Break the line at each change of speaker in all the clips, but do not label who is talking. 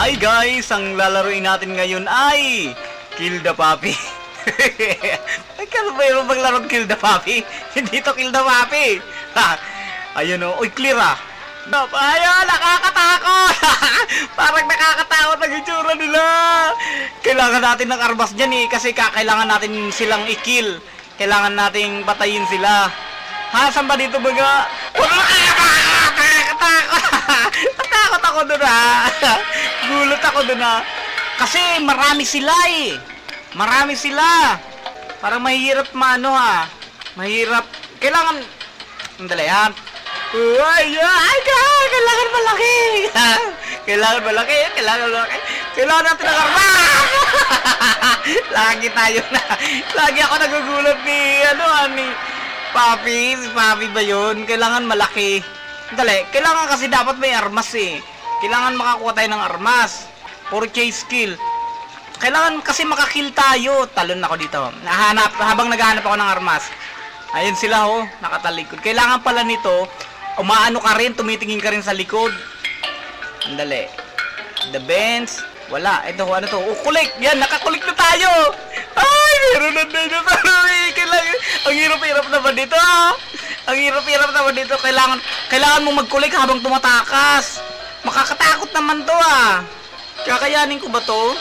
Hi guys! Ang lalaroin natin ngayon ay Kill the Puppy. Ay, kano ba yung maglarong Kill the Puppy? Hindi to Kill the Puppy. Ha, ayun o. Uy, clear ah. Ayun, nakakatakot. Parang nakakatakot ang itsura nila. Kailangan natin ng armas dyan eh. Kasi kakailangan natin silang i-kill. Kailangan nating patayin sila. Ha, saan ba dito baga? Natakot ako doon ha. Gulat ako doon ha. Kasi marami sila eh. Marami sila. Parang mahirap maano ha. Mahirap. Kailangan. Andali ha. Ay, kailangan malaki. Kailangan malaki. Kailangan malaki. Kailangan natin ng armas. Lagi tayo na. Lagi ako nagugulat ni ni Papi. Si Papi ba yun? Kailangan malaki. Dali, kailangan kasi dapat may armas eh. Kailangan makakuha tayo ng armas. Puro chase kill. Kailangan kasi makakill tayo. Talon ako dito. Habang naghahanap ako ng armas. Ayun sila oh, nakatalikod. Kailangan pala nito, umaano ka rin, tumitingin ka rin sa likod. Andali. The bench. Wala. Ito, ano to? Kulik! Yan, nakakulik na tayo! Ay, meron na dinosaur! Kailangan, ang hirap-hirap naman dito! Ang hirap-hirap naman dito. Kailangan mong magkulik habang tumatakas. Makakatakot naman to ah. Kakayanin ko ba to?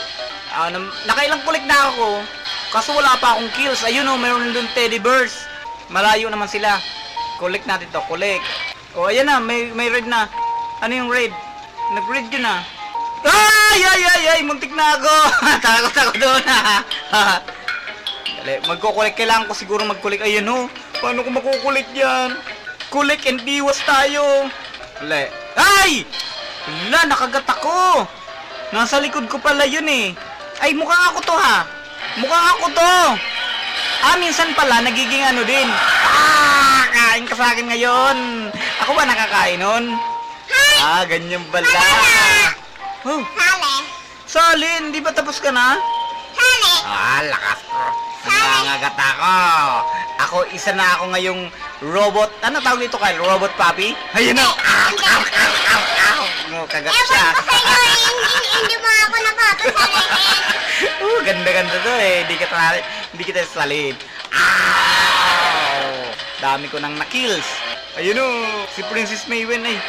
Nakailang kulik na ako. Kaso wala pa akong kills. Ayun oh, meron dun teddy bears. Malayo naman sila. Kulik natin to, kulik. Oh, ayan na, may red na. Ano yung red? Nag-red yun ah. Ay, muntik na ako. Takot ako doon. Dali, magkukulik. Kailangan ko siguro magkulik. Ayan oh. Paano ko makukulik yan? Kulik and biwas tayo. Dali. Ay! Wala, nakagat ako. Nasa likod ko pala yun eh. Ay, mukhang ako to ha. Mukhang ako to. Minsan pala, nagiging ano din. Kain ka sa akin ngayon. Ako ba nakakain nun? Ganyan pala. Oh. Sali, hindi ba tapos ka na? Lakas ko. Nangangagat ako. Isa na ako ngayong robot. Ano tawag dito kay Robot Puppy? Ayun na. Kagat siya.
Hindi mo ako napapasali.
Ganda-ganda to eh. Hindi kita salin. Dami ko nang na-kills. Ayun o. Si Princess Maywen eh.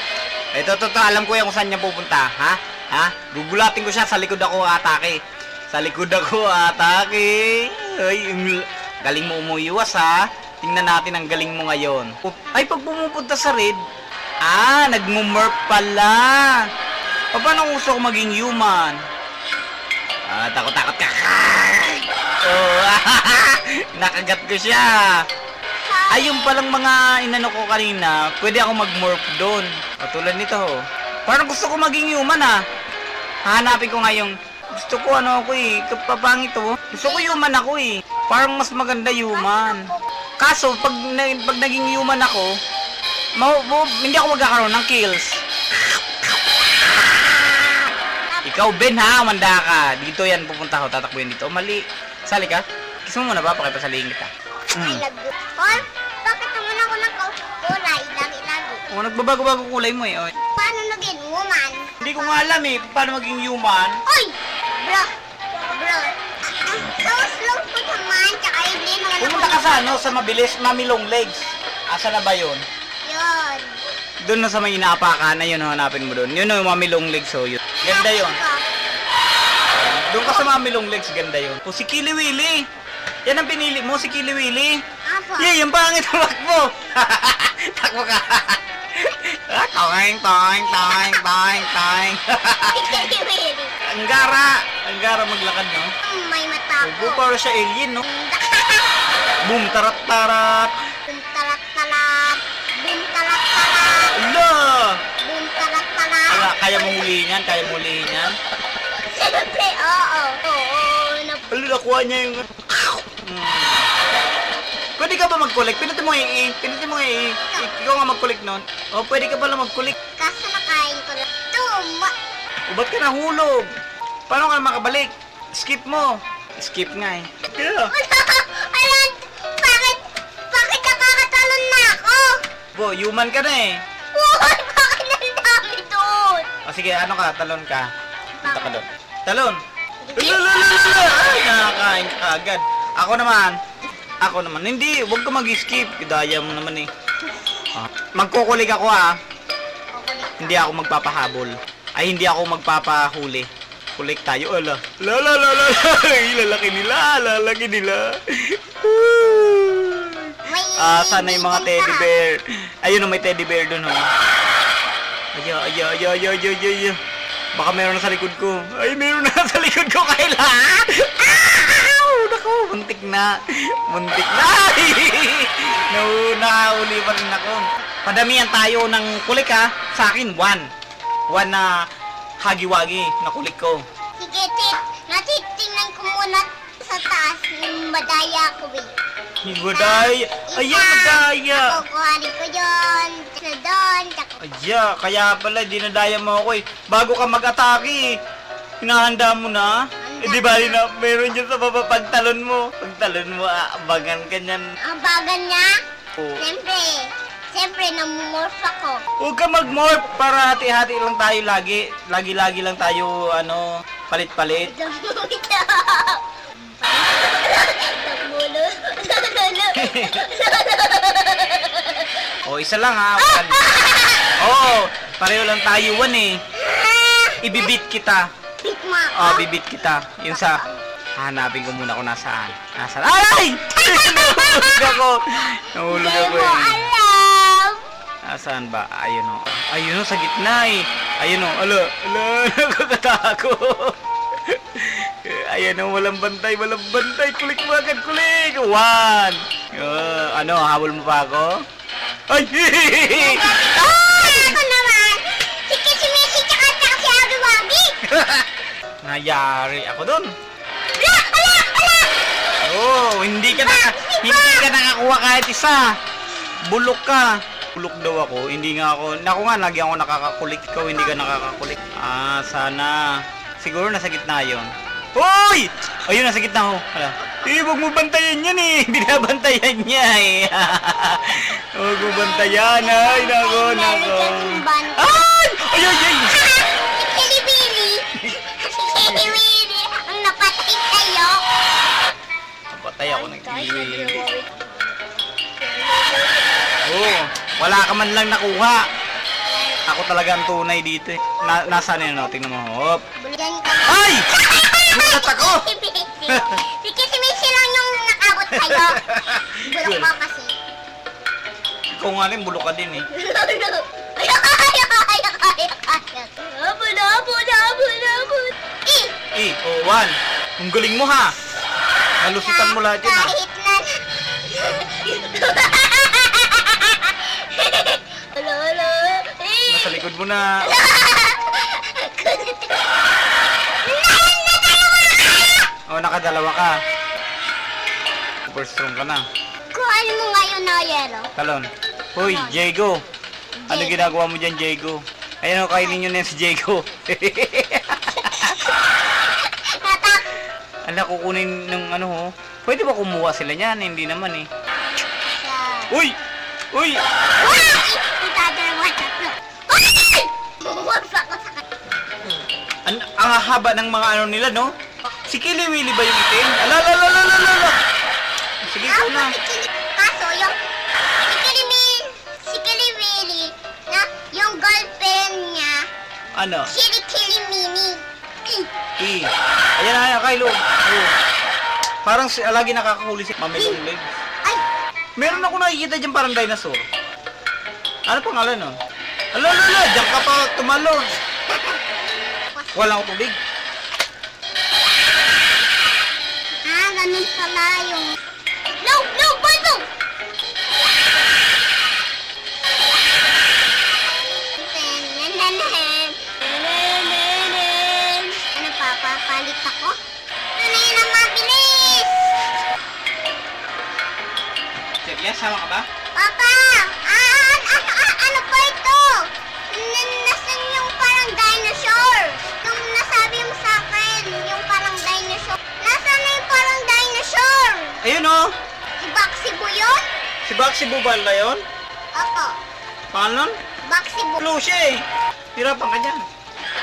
Ito, alam ko yan kung saan niya pupunta. Ha? Gugulatin ko siya. Sa likod ako atake. Ay, galing mo umuiwas ha. Tingnan natin ang galing mo ngayon. Ay, pag pumupunta sa red, nagmumurp pala. Paano kung gusto ko maging human? Takot ka. Nakagat ko siya. Ay, yung palang mga inano ko kanina, pwede ako mag-morph doon. Tulad nito ho. Parang gusto ko maging human ha. Hahanapin ko nga yung gusto ko ako eh. Kapapangit to. Gusto ko human ako eh. Parang mas maganda human. Kaso, pag naging human ako, hindi ako magkakaroon ng kills. Ikaw, Ben ha, manda ka. Dito yan, pupunta ako, tatakbuhin dito. Mali. Sali ka? Kiss mo muna ba? Pakipasalihin kita.
I love you. Paul, bakit naman ako kulay? Lagi-lagi.
Nagbabago-bago kulay mo eh.
Paano naging woman?
Hindi ko nga alam eh, paano maging human.
Oy! Bro. Slow po naman, tsaka hindi naman ako.
Pumunta ka sa mabilis, mamilong legs. Asa na ba yun?
Yun.
Doon na sa may inaapakan na yun, hanapin mo doon. Yun yung mamilong legs, so yun. Ganda yun. Doon ka sa mamilong legs, ganda yun. O si Kiliwili. Yan ang pinili mo, si Kiliwili.
Apo.
Yung pangit ang takbo. Takbo ka. Toing. Ang gara maglakad, no?
May mata ko.
Para siya alien, no? Boom, tarat-tarat.
Boom, talat-talat. Boom, talat-talat.
Ala!
Boom, talat-talat.
Kaya mo hulihin yan?
Siyempre, oo.
Ala, nakuha niya yung... Pwede ka ba mag-collect? Pinutin mo yung Ikaw nga mag-collect nun. Pwede ka pala mag-collect.
Kaso nakain ko lang. Tuma.
Ba't ka nahulog? Paano ka makabalik? Skip mo. Skip nga eh. Yeah.
Alam, bakit nakakatalon na ako?
Human ka na eh.
Uy, bakit ang dami doon?
Sige, talon ka. Punta ka doon. Talon! Lalalala! Ay, nakakain ka agad. Ako naman, hindi, huwag ka mag-skip. Daya mo naman eh. Magkukulig ako Hindi ako magpapahabol. Ay, hindi ako magpapahuli. Kulik tayo, ala. Lalaki nila. Sana yung mga teddy bear. Ayun, may teddy bear dun, Ay. Baka meron na sa likod ko. Ay, meron na sa likod ko, Kayla. Naku, muntik na. Nahuli pa rin ako. Padamihan tayo ng kulik, Sa akin, 1 na hagi-wagi na kulik ko.
Sige, natitingnan ko muna sa taas yung madaya ko,
Madaya. Madaya.
Kukuhanin ko yun. Sa doon.
Kaya pala, dinadaya mo ako eh. Bago ka mag-atake, hinahanda mo na. Di ba, meron dyan sa baba, pagtalon mo, abangan ka niyan.
Abagan niya?
Oo.
Siyempre, namumorph ako.
Huwag ka mag-morph para hati-hati lang tayo lagi. Lagi-lagi lang tayo, palit-palit. Isa lang pareho lang tayo 1 eh. Ibibit kita. Bibit kita. Yung sa hanapin ko muna kung nasaan. Ay! Nahulog ako eh. Nasaan ba? Ayun sa gitna eh. Ayun ala, nakakatakot. Ayan walang bantay. Kulik mo agad, kulik. 1. Habol mo pa ako? Ay!
Ako naman! Si Kissy tsaka si Hagi-Wagi!
Nayari ako dun.
Ala!
Hindi ka nakakuha kahit isa. Bulok ka. Bulok daw ako. Hindi nga ako. Lagi ako nakakakulik. Ikaw hindi ka nakakakulik. Sana. Siguro nasa gitna yun. Hoy! Ayun, nasa gitna ko. Huwag mo bantayan yan eh. Binabantayan niya eh. Huwag mo bantayan. Ay, nako. Ay! Ay!
Si Kilibili! Ang napatay tayo!
Napatay ako ng Kilibili. Wala ka man lang nakuha. Ako talaga ang tunay dito eh. Nasaan yun? Tingnan mo. Hop. Ay! Gulat ako!
Si Kissy lang yung nakabot kayo. Bulok ko kasi.
Ikaw nga rin, bulok ka din eh.
Abot.
1. Ang galing mo ha. Nalusutan mo lahat yun ha.
Kahit na.
Nasa likod mo na. Nakadalawa ka. Super strong ka na.
Kuhaan mo ngayon na yero.
Talon. Hoy, Diego. Ano ginagawa mo dyan, Diego? Ayun, kainin nyo na si Diego. Ala, kukunin ng Pwede ba kumuha sila niyan? Hindi naman eh. Uy! Ang haba ng mga nila, no? Si Kili-Willy ba yung itim? Ala! Sige ko na.
Kaso, si Kili-Willy, na yung girlfriend niya, Kilimini.
Ayan, Kylo. Parang lagi nakakahuli si Mamelong Legs.
Ay!
Meron ako nakikita dyan parang dinosaur. Ano pangalan nun? Ala! Diyan ka pa tumalon. Walang tubig.
Ganun pala yung... No! Boy! Ano, papapalit ako? Ano yun ang mabilis?
Serias, sama ka ba?
Papa! Ano po ito? Nasaan yung parang dinosaur? Yung nasabi mo sa akin, yung parang dinosaur. Nasaan na yung parang dinosaur?
Ayun oh!
Si Baxi Boo yun?
Si Baxi Bubal na yun?
Opo.
Pangalan nun?
Baxi Boo.
Blue siya eh. Hirapan ka dyan.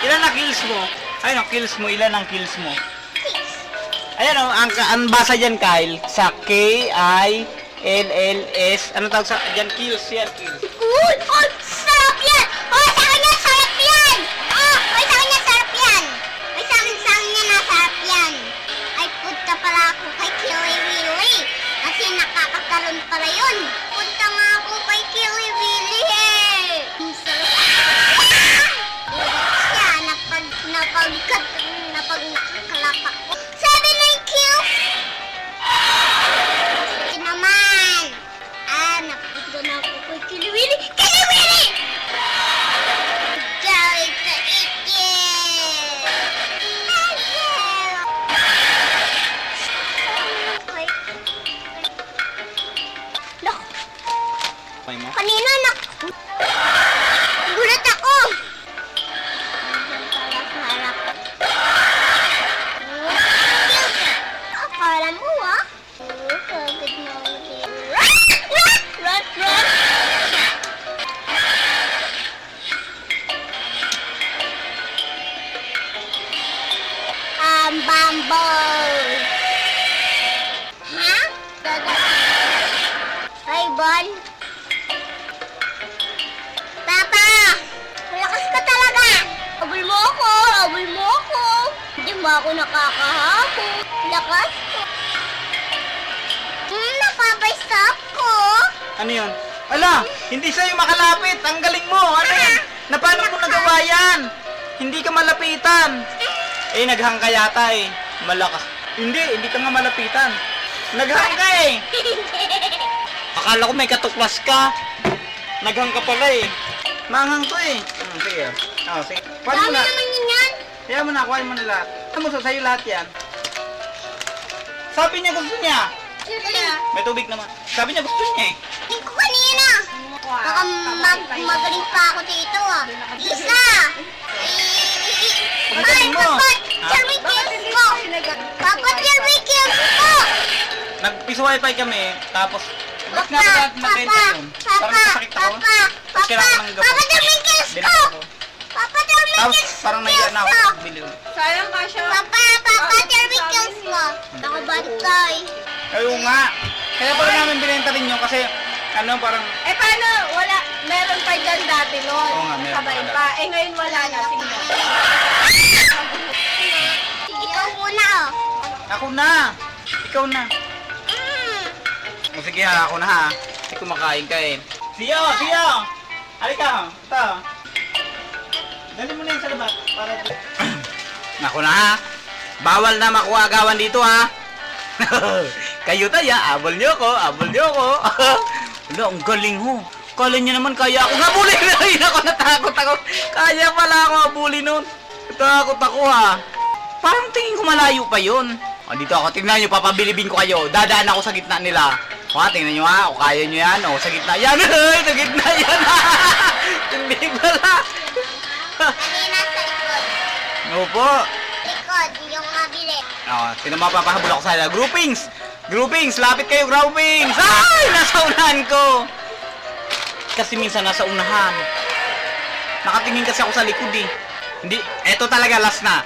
Ilan na kills mo? Ayun, kills mo. Ilan ang kills mo?
6.
Ayan o, ang basa dyan, Kyle, sa K-I-L-L-S. Ano tawag sa, dyan, kills, yan, kills.
Uy! Oh, sarap yan! Oh, sa kanya sarap yan! Oh, ay sa kanya sarap yan! Ay sa akin yan na sarap yan! Ay, punta pala ako kay Killy Willy. Kasi nakakakaroon pala yun. Punta nga ako kay Killy Willy eh! Ang sarap. Siya, napagkalapak ko. 7 kills! Ito naman! Napunta na ako kay Killy Willy. Killy Willy! Jolly to eat you! Look,
Okay mo?
kanina gulat ako. Nandiyan pala sa harap. Akala mo ah. Pagod na ulit. Run! Bumble! Ha? Hi, Bon. Papa! Malakas ka talaga! Habol mo ako! Hindi mo ako nakakahabol. Lakas ko. Napapastop ko.
Ano yun? Ala, hindi sa'yo makalapit. Ang galing mo. Ano yan? Na paano mo nagawa yan? Hindi ka malapitan. Eh, naghang ka yata eh. Malakas. Hindi ka nga malapitan. Naghang ka eh. Akala ko may katuklas ka. Naghang ka pala eh. Manghang to eh. Sige. Sige. Kuhain mo
Dami
na.
naman yun yan.
Kaya mo na, kuhain mo na lahat. Ano mo, sa'yo lahat yan. Sabi niya gusto niya. May tubig naman. Sabi niya gusto niya eh.
Hindi ko kanina. Baka magaling pa ako dito ah. Isa!
Ang galing mo.
Jerry kills ko! Papa, Jerry kills ko!
Nag-piso wifi kami, tapos ba't nga ba matenta yun? Parang masakit ako. Tapos kailangan ko ng gamot.
Papa, Jerry kills ko!
Binako ko.
Papa, Jerry
Tapos
kills
parang naiya na ako. Bili ulit.
Sayang ka siya.
Papa, Jerry kills ko! Nakabantay.
Ayaw nga. Kaya pala namin binenta rin yun kasi ano parang
Eh paano? Wala. Meron pa dyan dati noon.
Oo nga, meron
Sabay
pa.
pa. Eh ngayon wala na. Sige.
Ikaw muna oh.
ako na. Ikaw na. O sige ha, ako na ha. Hindi kumakain ka eh. Siyo! Halika! Ito. Dali mo na yun sa labas para ako na ha. Bawal na makuha agawan dito ha. Kayo tayo, abol niyo ko. Wala, ang galing ho. Kala niyo naman kaya ako habulin na rin ako. Natakot ako. Kaya pala ako habulin nun. Natakot ako ha. Parang tingin ko malayo pa yun. O dito ako, tingnan nyo, papabilibin ko kayo. Dadaan ako sa gitna nila. O tingnan nyo ha, o kaya nyo yan. O sa gitna yan. Sa gitna yan. Hindi pala.
Kanina sa likod.
Opo.
Likod, yung mabili.
O, sino mapapahabol ako sa nila? Groupings, lapit kayo, groupings. Ay, nasa unahan ko. Kasi minsan nasa unahan. Nakatingin kasi ako sa likod eh. Hindi, eto talaga last na.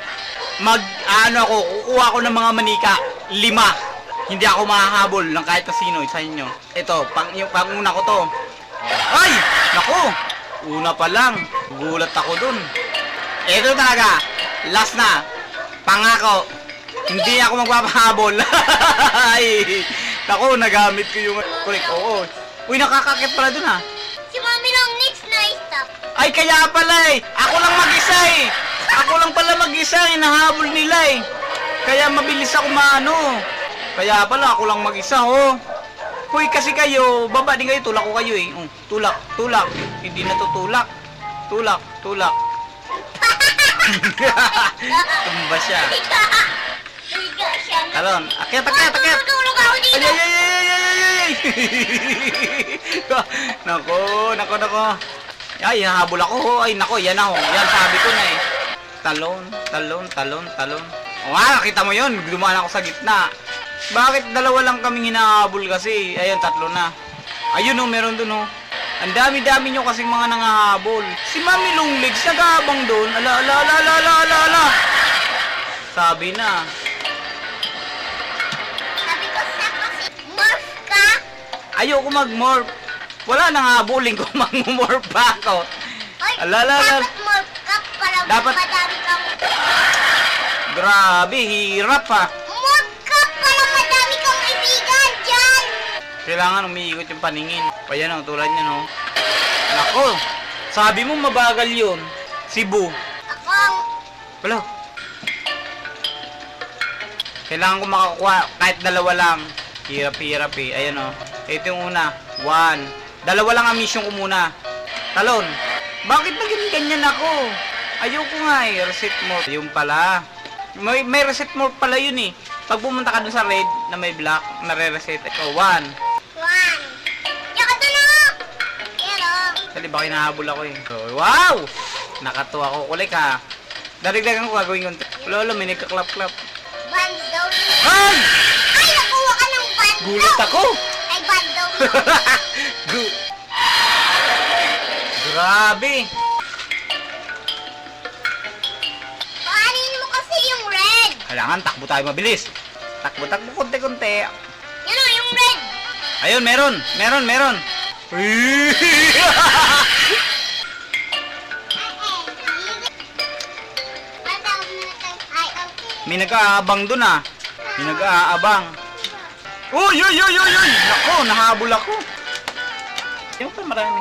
Kukuha ako ng mga manika, 5. Hindi ako mahahabol ng kahit na sino sa inyo. Ito, yung panguna ko to. Ay! Naku! Una pa lang. Gulat ako dun. Ito talaga. Last na. Pangako. Hindi ako magpapahabol. Ay! Naku, nagamit ko yung kulik. Oo. Uy, nakakakit pala dun ha.
Si Mami lang next na stop.
Ay, kaya pala eh. Ako lang mag-isa eh. Ako lang pala mag-isa eh. Nahabol nila eh. Kaya mabilis ako maano. Kaya pala ako lang mag-isa oh. Hoy, kasi kayo, baba din kayo. Tulak ko kayo eh. Tulak. Hindi na to tulak. Tulak. Tumba siya.
Higa siya.
Talon. Akyat.
Tutulog ako dito.
Ay. Nako. Ay, hahabol ako ho. Ay, nako, yan ako. Yan, sabi ko na eh. Talon. O nga, nakita mo yun. Dumaan ako sa gitna. Bakit dalawa lang kaming hinahabol kasi? Ayun, 3 na. Ayun oh, meron dun oh. Ang dami-dami nyo kasing mga nangahabol. Si Mami Longlegs, nag-aabang doon. Ala. Sabi na.
Sabi ko sa kasi, morph ka.
Ayoko mag-morph. Wala nang habulin ko mag-morph pa ako.
Oy,
Alala.
dapat morph ka para
Dapat-
madami kang...
Grabe, hirap ha.
Morph ka para madami kang kaibigan dyan.
Kailangan umiikot yung paningin. O yan o, tulad niya no. Nako, sabi mo mabagal yun. Cebu.
Ako ang...
Wala. Kailangan ko makakuha kahit dalawa lang. Hirap-hirap eh. Ayan o. Ito yung una. 1. Dalawa lang ang mission ko muna. Talon. Bakit naging ganyan ako? Ayoko nga eh. Reset mode. Yung pala. May reset mode pala yun eh. Pag pumunta ka dun sa red na may black, nare-reset. Ito, 1.
1. Yaka doon o. Pero...
Dali ba kinahabol ako eh. So, wow! Nakatuwa ko kulik ha. Darigdagan ko gagawin yung... Lolo, may nagka-clap-clap.
Bando.
Ay!
Ay, nakuha ka ng bando.
Gulat ako!
Ay, bando.
Gu- Grabe!
Paanin mo kasi yung red.
Kailangan takbo tayo mabilis. Takbo-takbo konti-konti.
Yan o, yung red.
Ayun, meron! Meron! May nag-aabang dun ah. May nag-aabang. Uy! Nako, nahabol ako. Yung pa marami.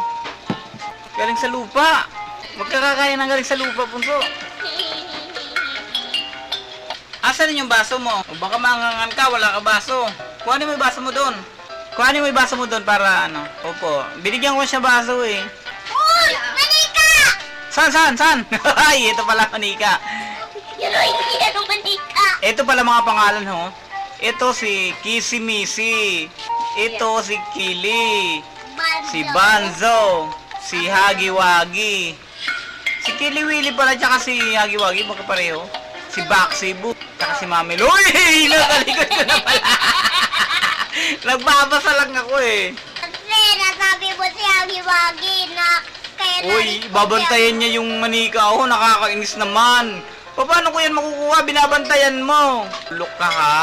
Galing sa lupa. Huwag ka kakain ng galing sa lupa, punso. Asan yung baso mo? O baka mangangan ka, wala ka baso. Kuhanin mo yung baso mo doon. Kuhanin mo yung baso mo doon para ano. Opo. Binigyan ko siya baso eh.
Uy! Manika!
Saan? Ay, ito pala manika.
Yan o, hindi yan ang manika.
Ito pala mga pangalan ho. Ito si Kisimisi. Ito si Kili.
Bando.
Si Banzo. Si Hagiwagi. Si Kiliwili pala tsaka si Hagiwagi magkapareho. Si Baksibu. Tsaka si Mami Loy! Nakalikot ko na pala. Nagbabasa lang ako eh.
Kasi nasabi mo si Hagiwagi na kaya
Uy, babantayan niya yung manika. Oh, nakakainis naman. Paano ko yan makukuha? Binabantayan mo. Look ka ha.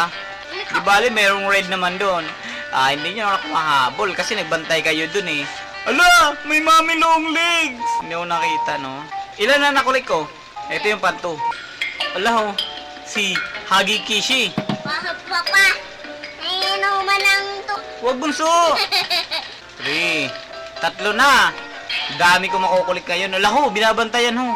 Di bali, merong red naman doon. Hindi nyo ako mahabol kasi nagbantay kayo doon eh. Ala, may Mami Long Legs. Hindi ko nakita, no? Ilan na nakulik ko? Ito yung panto. Ala ho, si Hagi Kishi.
Papa, ay inuman lang to.
Huwag bunso. 3. 3 na. Dami ko makukulik ngayon. Ala ho, binabantayan ho.